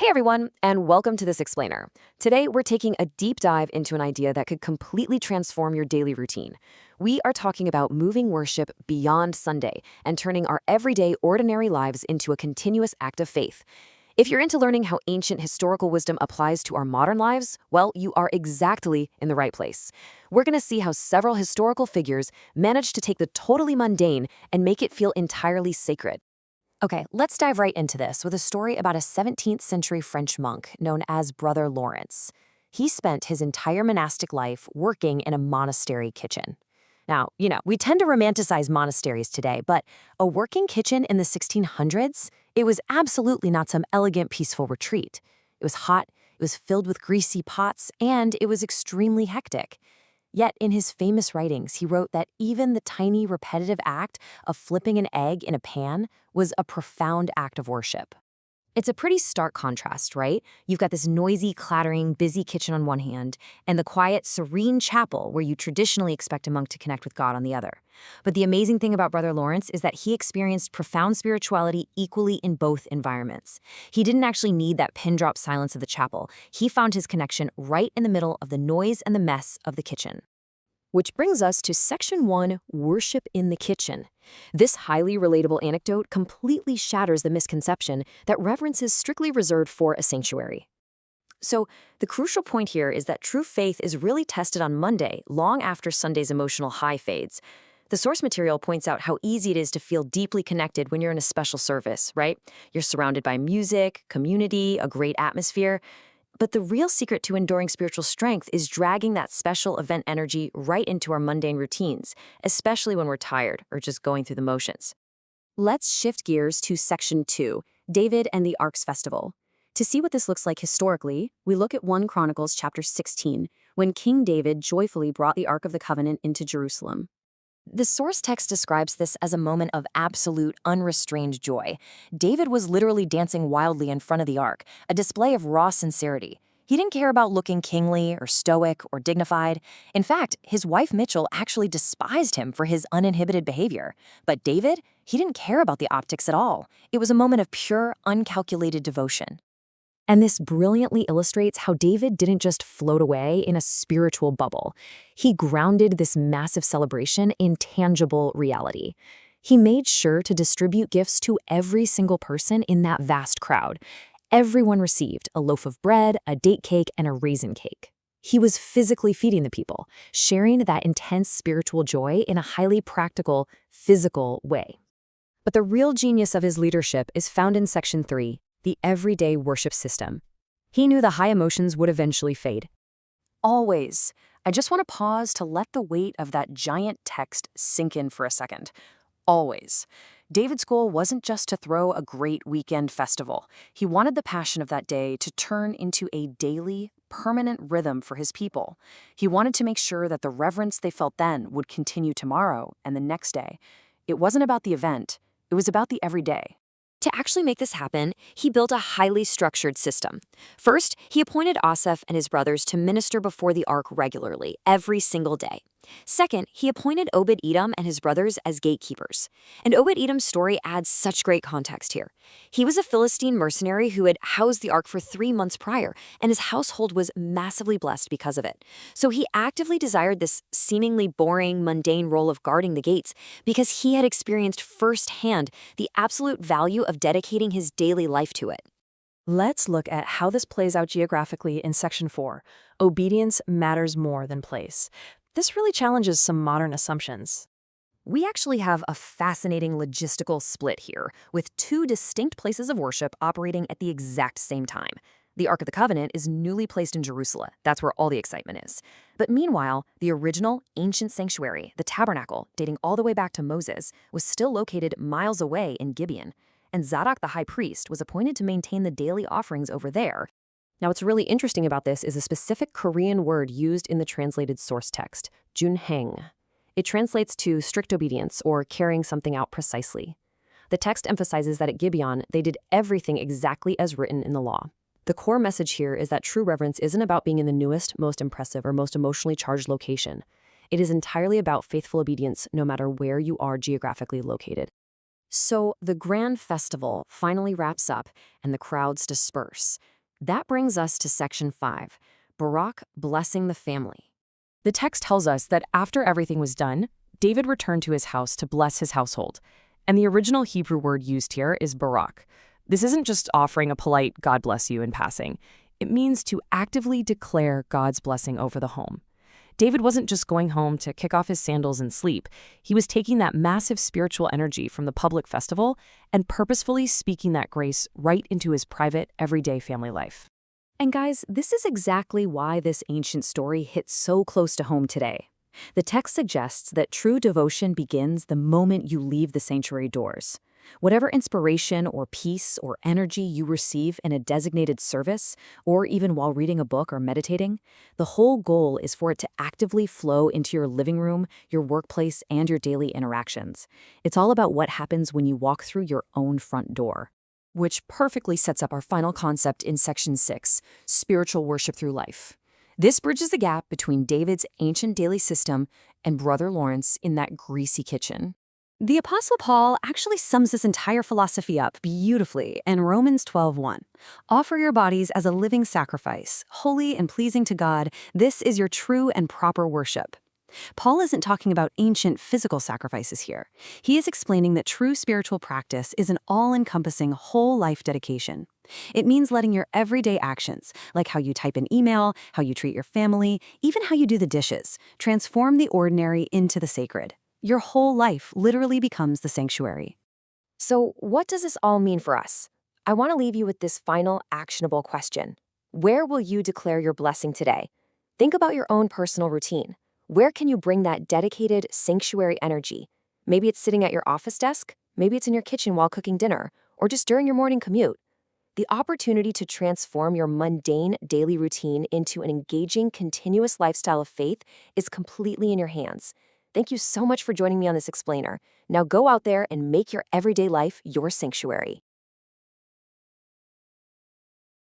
Hey everyone, and welcome to This Explainer. Today, we're taking a deep dive into an idea that could completely transform your daily routine. We are talking about moving worship beyond Sunday and turning our everyday, ordinary lives into a continuous act of faith. If you're into learning how ancient historical wisdom applies to our modern lives, well, you are exactly in the right place. We're going to see how several historical figures managed to take the totally mundane and make it feel entirely sacred. Okay, let's dive right into this with a story about a 17th century French monk known as Brother Lawrence. He spent his entire monastic life working in a monastery kitchen. Now, we tend to romanticize monasteries today, but a working kitchen in the 1600s? It was absolutely not some elegant, peaceful retreat. It was hot, it was filled with greasy pots, and it was extremely hectic. Yet, in his famous writings, he wrote that even the tiny, repetitive act of flipping an egg in a pan was a profound act of worship. It's a pretty stark contrast, right? You've got this noisy, clattering, busy kitchen on one hand, and the quiet, serene chapel where you traditionally expect a monk to connect with God on the other. But the amazing thing about Brother Lawrence is that he experienced profound spirituality equally in both environments. He didn't actually need that pin-drop silence of the chapel. He found his connection right in the middle of the noise and the mess of the kitchen. Which brings us to Section 1, Worship in the Kitchen. This highly relatable anecdote completely shatters the misconception that reverence is strictly reserved for a sanctuary. So, the crucial point here is that true faith is really tested on Monday, long after Sunday's emotional high fades. The source material points out how easy it is to feel deeply connected when you're in a special service, right? You're surrounded by music, community, a great atmosphere. But the real secret to enduring spiritual strength is dragging that special event energy right into our mundane routines, especially when we're tired or just going through the motions. Let's shift gears to Section 2, David and the Ark's Festival. To see what this looks like historically, we look at 1 Chronicles chapter 16, when King David joyfully brought the Ark of the Covenant into Jerusalem. The source text describes this as a moment of absolute, unrestrained joy. David was literally dancing wildly in front of the ark, a display of raw sincerity. He didn't care about looking kingly or stoic or dignified. In fact, his wife Mitchell actually despised him for his uninhibited behavior. But David, he didn't care about the optics at all. It was a moment of pure, uncalculated devotion. And this brilliantly illustrates how David didn't just float away in a spiritual bubble. He grounded this massive celebration in tangible reality. He made sure to distribute gifts to every single person in that vast crowd. Everyone received a loaf of bread, a date cake, and a raisin cake. He was physically feeding the people, sharing that intense spiritual joy in a highly practical, physical way. But the real genius of his leadership is found in Section 3. The everyday worship system. He knew the high emotions would eventually fade. Always. I just want to pause to let the weight of that giant text sink in for a second. Always. David's goal wasn't just to throw a great weekend festival. He wanted the passion of that day to turn into a daily, permanent rhythm for his people. He wanted to make sure that the reverence they felt then would continue tomorrow and the next day. It wasn't about the event. It was about the everyday. To actually make this happen, he built a highly structured system. First, he appointed Asaph and his brothers to minister before the ark regularly, every single day. Second, he appointed Obed-Edom and his brothers as gatekeepers. And Obed-Edom's story adds such great context here. He was a Philistine mercenary who had housed the ark for 3 months prior, and his household was massively blessed because of it. So he actively desired this seemingly boring, mundane role of guarding the gates because he had experienced firsthand the absolute value of dedicating his daily life to it. Let's look at how this plays out geographically in Section 4. Obedience matters more than place. This really challenges some modern assumptions. We actually have a fascinating logistical split here, with 2 distinct places of worship operating at the exact same time. The Ark of the Covenant is newly placed in Jerusalem. That's where all the excitement is. But meanwhile, the original ancient sanctuary, the tabernacle, dating all the way back to Moses, was still located miles away in Gibeon. And Zadok the high priest was appointed to maintain the daily offerings over there. Now, what's really interesting about this is a specific Korean word used in the translated source text, junheng. It translates to strict obedience or carrying something out precisely. The text emphasizes that at Gibeon, they did everything exactly as written in the law. The core message here is that true reverence isn't about being in the newest, most impressive, or most emotionally charged location. It is entirely about faithful obedience no matter where you are geographically located. So the grand festival finally wraps up and the crowds disperse. That brings us to section 5, Barak blessing the family. The text tells us that after everything was done, David returned to his house to bless his household. And the original Hebrew word used here is Barak. This isn't just offering a polite God bless you in passing. It means to actively declare God's blessing over the home. David wasn't just going home to kick off his sandals and sleep. He was taking that massive spiritual energy from the public festival and purposefully speaking that grace right into his private, everyday family life. And guys, this is exactly why this ancient story hits so close to home today. The text suggests that true devotion begins the moment you leave the sanctuary doors. Whatever inspiration or peace or energy you receive in a designated service, or even while reading a book or meditating, the whole goal is for it to actively flow into your living room, your workplace, and your daily interactions. It's all about what happens when you walk through your own front door. Which perfectly sets up our final concept in section 6, spiritual worship through life. This bridges the gap between David's ancient daily system and Brother Lawrence in that greasy kitchen. The Apostle Paul actually sums this entire philosophy up beautifully in Romans 12:1. Offer your bodies as a living sacrifice, holy and pleasing to God. This is your true and proper worship. Paul isn't talking about ancient physical sacrifices here. He is explaining that true spiritual practice is an all-encompassing whole life dedication. It means letting your everyday actions, like how you type an email, how you treat your family, even how you do the dishes, transform the ordinary into the sacred. Your whole life literally becomes the sanctuary. So, what does this all mean for us? I want to leave you with this final actionable question. Where will you declare your blessing today? Think about your own personal routine. Where can you bring that dedicated sanctuary energy? Maybe it's sitting at your office desk, maybe it's in your kitchen while cooking dinner, or just during your morning commute. The opportunity to transform your mundane daily routine into an engaging, continuous lifestyle of faith is completely in your hands. Thank you so much for joining me on this explainer. Now go out there and make your everyday life your sanctuary.